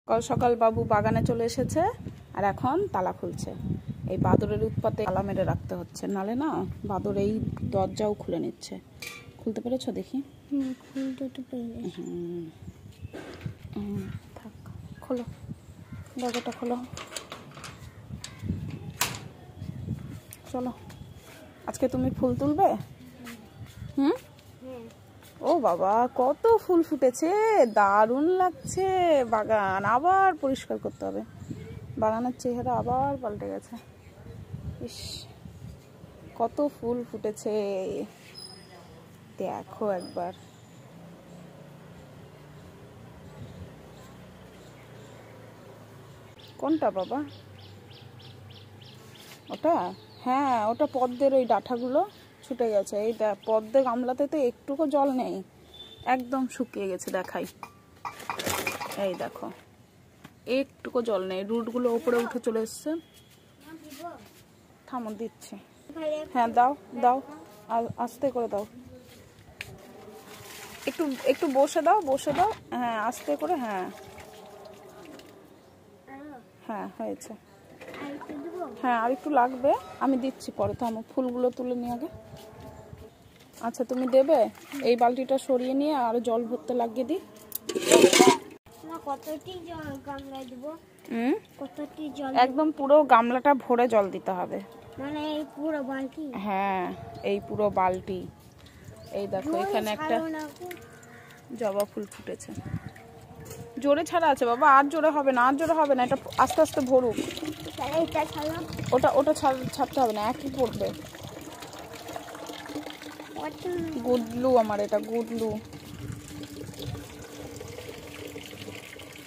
সকাল সকাল বাবু বাগানে চলে এসেছে আর এখন তালা খুলছে। এই বাদরের উৎপাতে তালা মেরে রাখতে হচ্ছে, নালে না বাদর এই দরজাও খুলে নিচ্ছে। খুলতে পেরেছো দেখি? খুলতে তো পেরেছি। থাক, খোলো দরজাটা, খোলো। চলো, আজকে তুমি ফুল তুলবে? ও বাবা, কত ফুল ফুটেছে, দারুণ লাগছে বাগান। আবার পরিষ্কার করতে হবে, বাগানের চেহারা আবার পাল্টে গেছে। ইস, কত ফুল ফুটেছে দেখো একবার। কোনটা বাবা? ওটা? হ্যাঁ, ওটা পদ্মের ওই ডাঁটাগুলো ছুটে গেছে। এই পদ্মে গামলাতে তো একটুকু জল নেই, একদম শুকিয়ে গেছে। দেখাই, এই দেখো, একটুকু জল নেই, রুটগুলো উপরে উঠে চলে এসছে। থামো, দিচ্ছি। হ্যাঁ দাও দাও, আস্তে করে দাও, একটু একটু বসে দাও, বসে দাও। হ্যাঁ আস্তে করে, হ্যাঁ হ্যাঁ হয়েছে। হ্যাঁ আর একটু লাগবে, আমি দিচ্ছি পরে। থামো, ফুলগুলো তুলে নিয়ে আগে। আচ্ছা তুমি দেবে? এই বালতিটা সরিয়ে নিয়ে আর জল ভরতে লাগিয়ে দিই। একদম পুরো গামলাটা ভরে জল দিতে হবে। মানে এই পুরো বালতি? হ্যাঁ, এই পুরো বালতি। এই দেখো, এখানে একটা জবা ফুল ফুটেছে। জোরে ছাড়া আছে বাবা, আর জোরে হবে না, আর জোরে হবে না, এটা আস্তে আস্তে ভরুক। ওটা ওটা ছাড়তে হবে না, একই পড়বে। গুডলু আমার, এটা গুডলু।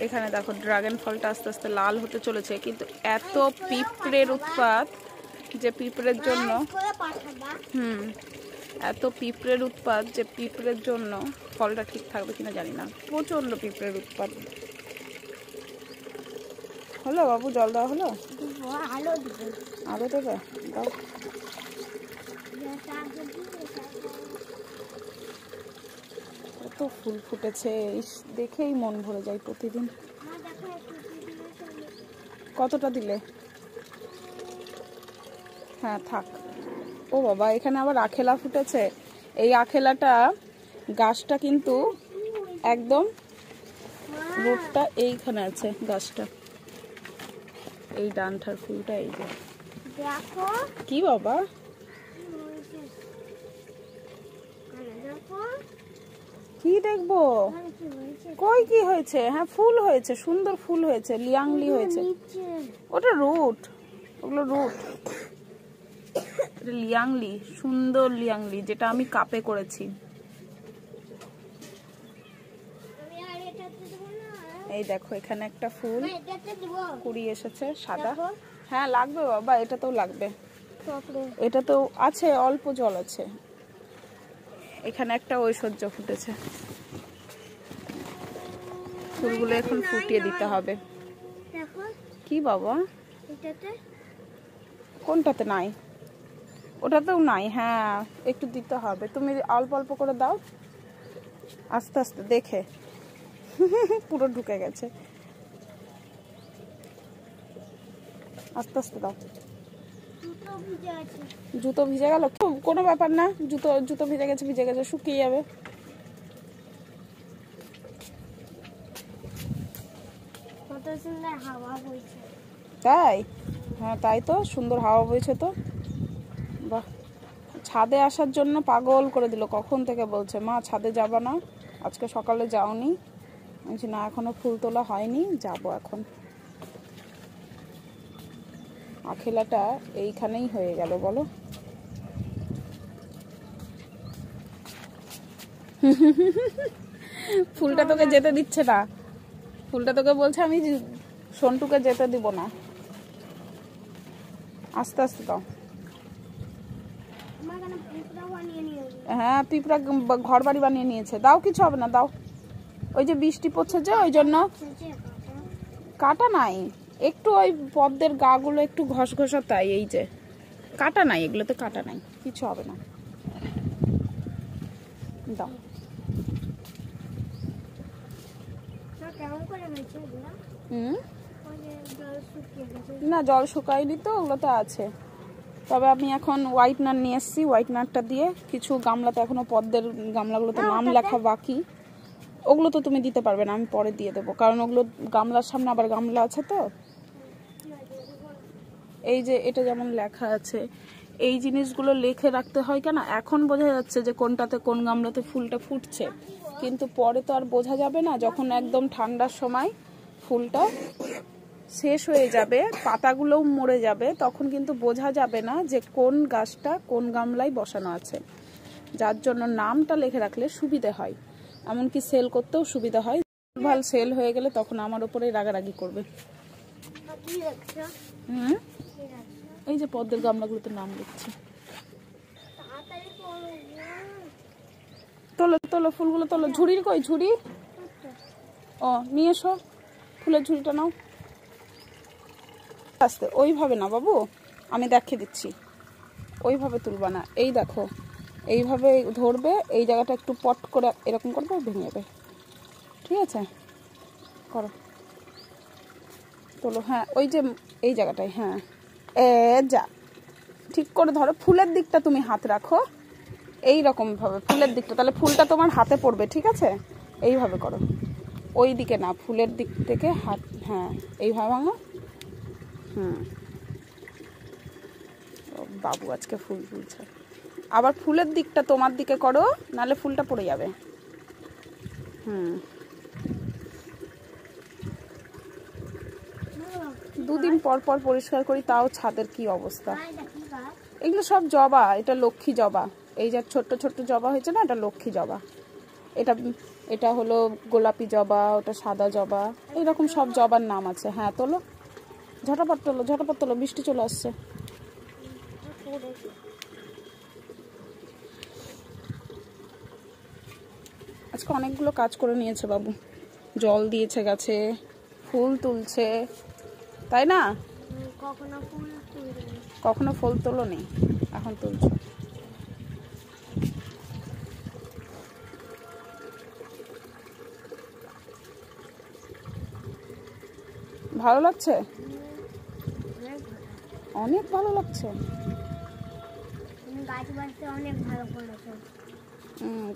এখানে দেখো, ড্রাগন ফলটা আস্তে আস্তে লাল হতে চলেছে, কিন্তু এত পিঁপড়ের উৎপাত যে পিঁপড়ের জন্য, এত পিঁপড়ের উৎপাত যে পিঁপড়ের জন্য ফলটা ঠিক থাকবে কিনা জানি না। প্রচন্ড পিঁপড়ের উৎপাত। হলো বাবু, জল দেওয়া হলো? আলো দেবে? দাও। কত ফুল ফুটেছে, দেখেই মন ভরে যায় প্রতিদিন। কতটা দিলে? হ্যাঁ থাক। ও বাবা, এখানে আবার আখেলা ফুটেছে। এই আখেলাটা গাছটা কিন্তু একদম রুটটা এইখানে আছে, গাছটা এই ডানটার ফুলটা। এই যে দেখো কি বাবা, কি দেখবো? কই কি হয়েছে? হ্যাঁ ফুল হয়েছে, সুন্দর ফুল হয়েছে, লিয়াংলি হয়েছে। ওটা রুট, ওগুলো রুট। লিয়াংলি, সুন্দর লিয়াংলি, যেটা আমি কাপে করেছি। এই দেখো, এখানে একটা ফুল কুড়ি এসেছে, সাদা। হ্যাঁ লাগবে বাবা, এটাতেও লাগবে, এটাতেও আছে, অল্প জল আছে। এখানে একটা ঐশ্বর্য ফুটেছে, ফুলগুলো এখন ফুটিয়ে দিতে হবে। কি বাবা? কোনটাতে নাই? ওটাতেও নাই। হ্যাঁ একটু দিতে হবে, তুমি অল্প অল্প করে দাও, আস্তে আস্তে দেখে। পুরো ঢুকে গেছে, আস্তে আস্তে দাও। জুতো ভিজে গেল? কোনো ব্যাপার না, জুতো জুতো ভিজে গেছে, ভিজে গেছে, শুকিয়ে যাবে। তাই? হ্যাঁ তাই তো, সুন্দর হাওয়া বইছে তো। বাহ, ছাদে আসার জন্য পাগল করে দিল। কখন থেকে বলছে, মা ছাদে যাবা না? আজকে সকালে যাওনি? বলছি না, এখনো ফুল তোলা হয়নি, যাবো এখন। আখেলাটা এইখানেই হয়ে গেল বলো। ফুলটা তোকে যেতে দিচ্ছে না, ফুলটা তোকে বলছে আমি সন্টুকে যেতে দিব না। আস্তে আস্তে দাও। হ্যাঁ পিঁপড়া ঘর বাড়ি বানিয়ে নিয়েছে। দাও, কিছু হবে না, দাও। ওই যে বৃষ্টি পড়ছে যে, ওই জন্য। কাটা নাই, একটু ওই পদ্মের গাগুলো একটু ঘষ ঘষা, তাই। এই যে কাটা নাই, এগুলোতে কাটা নাই, কিছু হবে না, দাও। না জল শুকায়নি তো, ওগুলো তো আছে। তবে আমি এখন হোয়াইটনার নিয়ে এসেছি, হোয়াইটনারটা দিয়ে কিছু গামলাতে এখনো পদ্মের গামলাগুলোতে নাম লেখা বাকি, ওগুলো তো তুমি দিতে পারবে না, আমি পরে দিয়ে দেবো, কারণ ওগুলো গামলার সামনে আবার গামলা আছে তো। এই যে এটা যেমন লেখা আছে, এই জিনিসগুলো লিখে রাখতে হয় কেন, এখন বোঝা যাচ্ছে যে কোনটাতে কোন গামলাতে ফুলটা ফুটছে, কিন্তু পরে তো আর বোঝা যাবে না, যখন একদম ঠান্ডার সময় ফুলটা শেষ হয়ে যাবে, পাতাগুলোও মরে যাবে, তখন কিন্তু বোঝা যাবে না যে কোন গাছটা কোন গামলায় বসানো আছে। যার জন্য নামটা লিখে রাখলে সুবিধে হয়, এমনকি সেল করতেও সুবিধা হয়। ভাল সেল হয়ে গেলে তখন আমার উপরেই রাগারাগি করবে। এই যে পদ্মের গামলাগুলোতে নাম লিখছি। তোলো তোলো ফুলগুলো তোলো। ঝুড়ির কই ঝুড়ি? ও নিয়ে এসো, ফুলের ঝুড়িটা নাও। আস্তে, ওইভাবে না বাবু, আমি দেখিয়ে দিচ্ছি, ওইভাবে তুলবা না। এই দেখো, এইভাবে ধরবে, এই জায়গাটা একটু পট করে এরকম করবে, ভেঙে যাবে। ঠিক আছে, করো, তোলো। হ্যাঁ ওই যে এই জায়গাটায়, হ্যাঁ যা ঠিক করে ধরো। ফুলের দিকটা তুমি হাত রাখো এইরকম ভাবে, ফুলের দিকটা, তাহলে ফুলটা তোমার হাতে পড়বে। ঠিক আছে, এইভাবে করো, ওই দিকে না, ফুলের দিক থেকে হাত, হ্যাঁ এইভাবে ভাঙো। বাবু আজকে ফুল তুলছে। আবার ফুলের দিকটা তোমার দিকে করো, নালে ফুলটা পড়ে যাবে। দুদিন পর পর পরিষ্কার করি, তাও ছাদের কি অবস্থা। এগুলো সব জবা, এটা লক্ষ্মী জবা। এই যে ছোট্ট ছোট্ট জবা হয়েছে না, এটা লক্ষ্মী জবা। এটা হলো গোলাপি জবা, ওটা সাদা জবা, এইরকম সব জবার নাম আছে। হ্যাঁ তোলো, ঝটাপট তোলো, ঝটাপট তোলো, বৃষ্টি চলে আসছে। আজকে অনেকগুলো কাজ করে নিয়েছে বাবু, জল দিয়েছে গাছে, ফুল তুলছে, তাই না? কখনো ফুল তোলো নি, এখন তুলছো। ভালো লাগছে, অনেক ভালো লাগছে।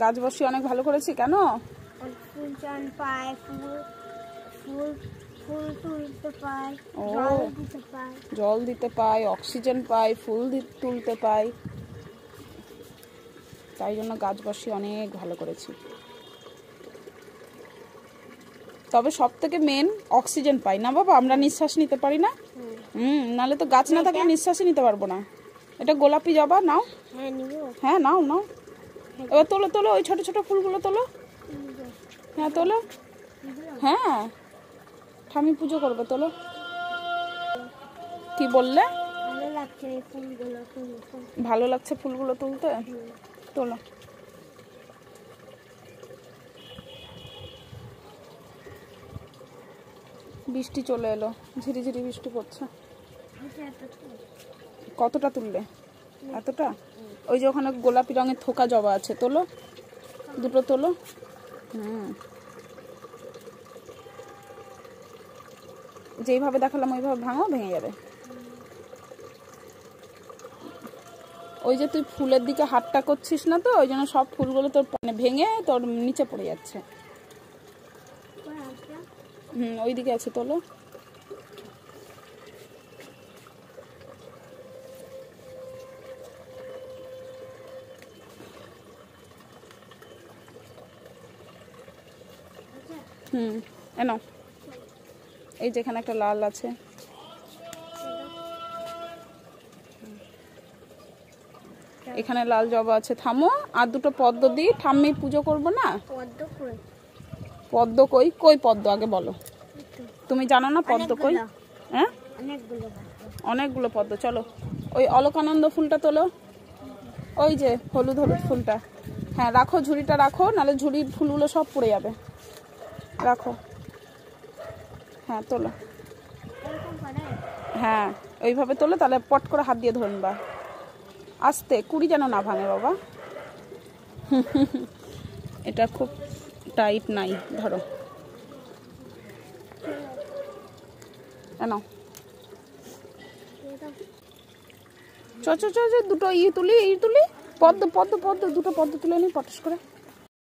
গাছ বসিয়ে অনেক ভালো করেছি। কেন? ফুল চান পায়, ফুল তুলতে পায়, জল দিতে পায়, অক্সিজেন পায়, ফুল তুলতে পায়, তাই জন্য গাছ বসিয়ে অনেক ভালো করেছি। তবে সব থেকে মেন অক্সিজেন পাই না বাবা, আমরা নিঃশ্বাস নিতে পারি না। নালে তো গাছ না থাকলে নিঃশ্বাসই নিতে পারবো না। এটা গোলাপি জবা, নাও। হ্যাঁ নাও নাও, এবার তোলো তোলো, ওই ছোট ছোট ফুলগুলো তোলো। হ্যাঁ তোলো, হ্যাঁ ঠামি পুজো করবে, তোলো। কি বললে? ভালো লাগছে ফুলগুলো তুলতে, তোলো। বৃষ্টি চলে এলো, ঝিরিঝিরি বৃষ্টি পড়ছে। কতটা তুললে? এতটা? ওই যে ওখানে গোলাপি রঙের থোকা জবা আছে, তোলো, দুটো তোলো। যেইভাবে দেখালাম ওইভাবে ভাঙো, ভেঙে যাবে। ওই যে তুই ফুলের দিকে হাতটা করছিস না তো, ওই জন্য সব ফুলগুলো তোর ভেঙে তোর নিচে পড়ে যাচ্ছে। ওই দিকে আছে, তোলো। এনো, এই যেখানে একটা লাল আছে, এখানে লাল জবা আছে। থামো, আর দুটো পদ্ম দিই, ঠাম্মি পুজো করবো না। পদ্ম কই? কই পদ্ম আগে বলো, তুমি জানো না পদ্ম কই? হ্যাঁ অনেকগুলো পদ্ম। চলো, ওই অলকানন্দ ফুলটা তোলো, ওই যে হলুদ হলুদ ফুলটা। হ্যাঁ রাখো, ঝুড়িটা রাখো, নাহলে ঝুড়ির ফুলগুলো সব পড়ে যাবে। রাখো, হ্যাঁ তোলো। হ্যাঁ ওইভাবে তোলো, তাহলে পট করে হাত দিয়ে ধরবা, আস্তে, কুড়ি যেন না ভাঙে বাবা। এটা খুব টাইট নাই, ধরো। নাও চ চ চ দুটো তুলি পদ্ম দুটো পদ্ম তুলে নি পটাশ করে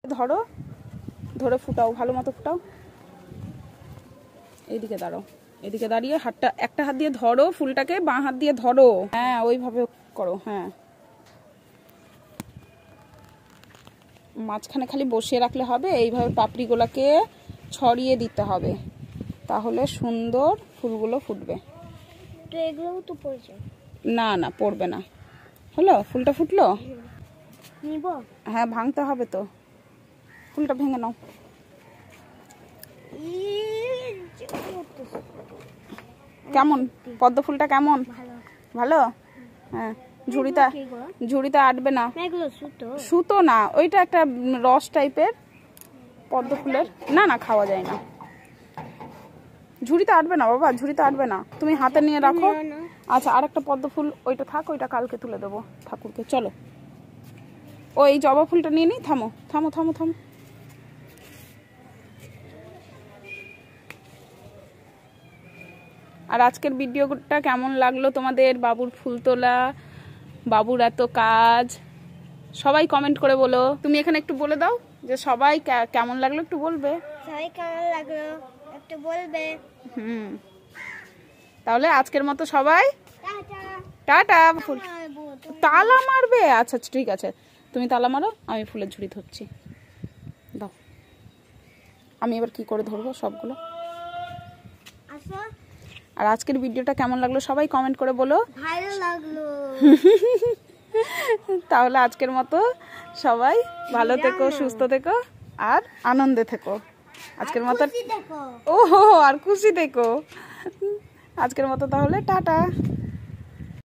ধরো, ধরে ফুটাও, ভালো মতো ফুটাও। এইদিকে দাঁড়াও, এদিকে দাঁড়িয়ে হাতটা একটা হাত দিয়ে ধরো ফুলটাকে, বাঁ হাত দিয়ে ধরো, হ্যাঁ ওইভাবে করো। হ্যাঁ মাঝখানে খালি বসিয়ে রাখলে হবে, এইভাবে পাপড়িগুলোকে ছড়িয়ে দিতে হবে, তাহলে সুন্দর ফুলগুলো ফুটবে। তো এগুলোও তো পড়ছে না না পড়বে না। হলো, ফুলটা ফুটলো। নিব? হ্যাঁ ভাঙতে হবে তো, ফুলটা ভেঙে নাও। কেমন পদ্ম ফুলটা কেমন? ভালো। হ্যাঁ ঝুড়িতে আটবে না, সুতো না, ওইটা একটা রস টাইপের পদ্ম ফুলের। না না খাওয়া যায় না, ঝুড়িতে আটবে না বাবা, ঝুড়িতে আটবে না, তুমি হাতে নিয়ে রাখো। আচ্ছা আর একটা পদ্ম ফুল ওইটা থাক, ওইটা কালকে তুলে দেবো ঠাকুরকে। চলো ওই জবা ফুলটা নিয়ে নি। থামো থামো থামো থামো। আর আজকের ভিডিওটা কেমন লাগলো তোমাদের? বাবুর ফুল তোলা, বাবুর এত কাজ, সবাই কমেন্ট করে বলো। তুমি এখানে একটু বলে দাও যে সবাই কেমন লাগলো, একটু বলবে। সবাই কেমন লাগলো একটু বলবে। তাহলে আজকের মতো সবাই টাটা। টাটা। ফুল তালা মারবে? আচ্ছা ঠিক আছে, তুমি তালা মারো, আমি ফুলের ঝুড়ি ধরছি। দাও, আমি এবার কি করে ধরবো সবগুলো। আর আজকের ভিডিওটা কেমন লাগলো সবাই কমেন্ট করে বলো। ভালো লাগলো। তাহলে আজকের মতো সবাই ভালো থেকো, সুস্থ থেকো আর আনন্দে থেকো। আজকের মতো ও আর খুশি থেকো। আজকের মতো তাহলে টাটা।